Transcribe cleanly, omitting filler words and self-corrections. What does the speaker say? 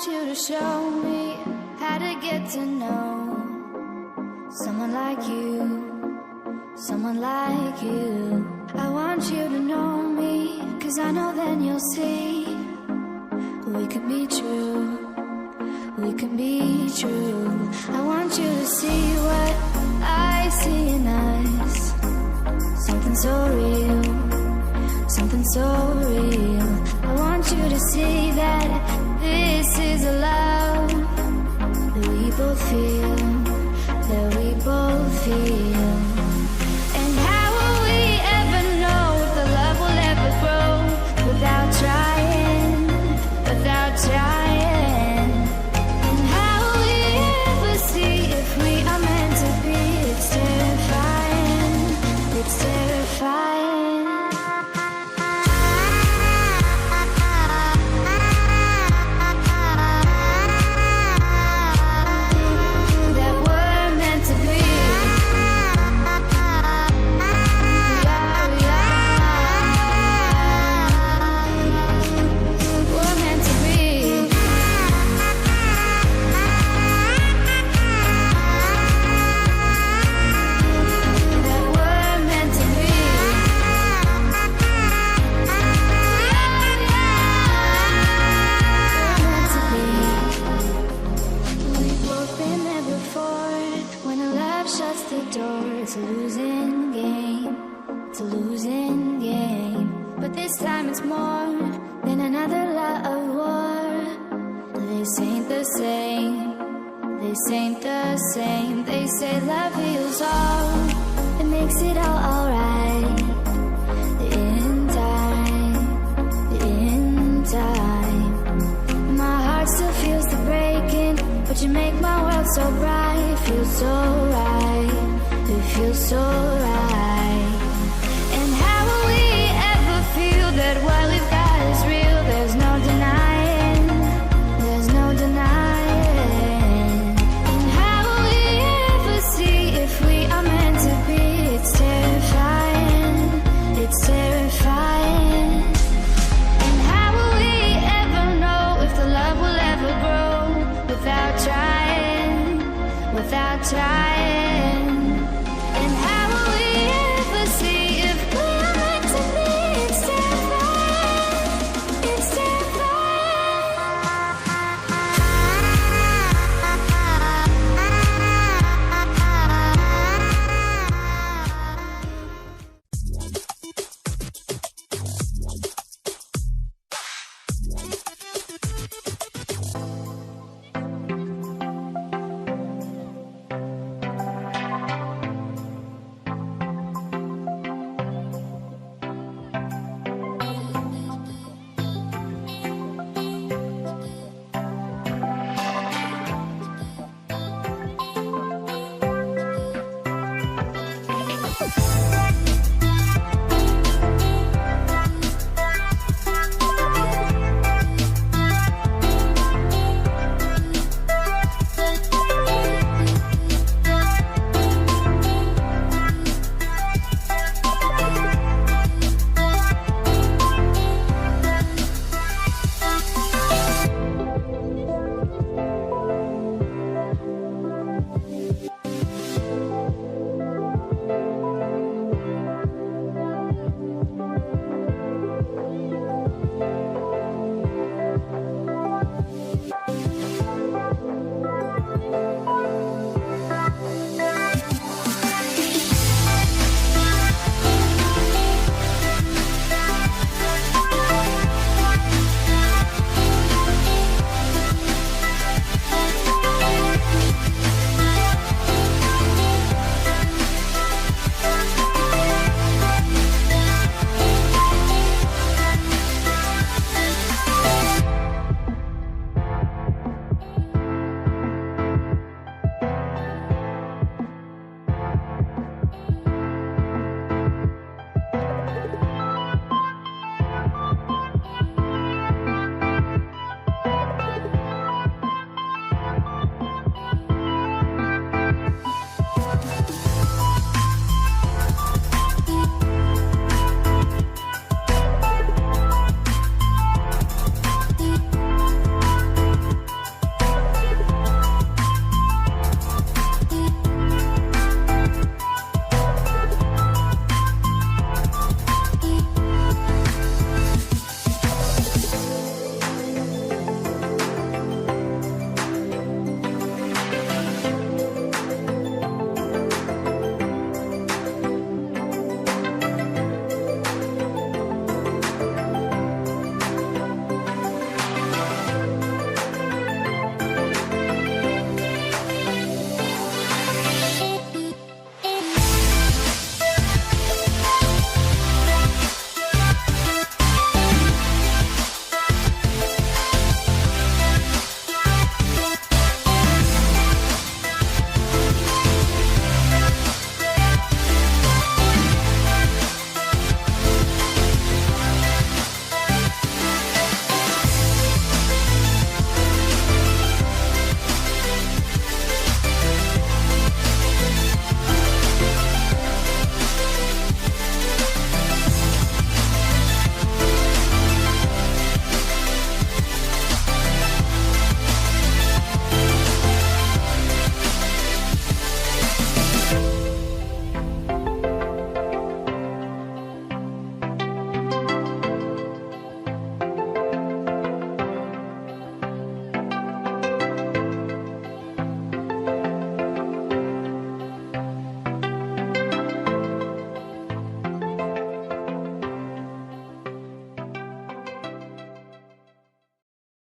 want you to show me how to get to know someone like you, someone like you. I want you to know me, 'cause I know then you'll see we could be true, we can be true. I want you to see what I see in us, something so real, something so real. I want you to see that this is a love that we both feel, that we both feel. And how will we ever know if the love will ever grow without trying, without trying? And how will we ever see if we are meant to be? It's terrifying, it's terrifying. It's a losing game, it's a losing game. But this time it's more than another love war. This ain't the same, this ain't the same. They say love heals all, it makes it all alright.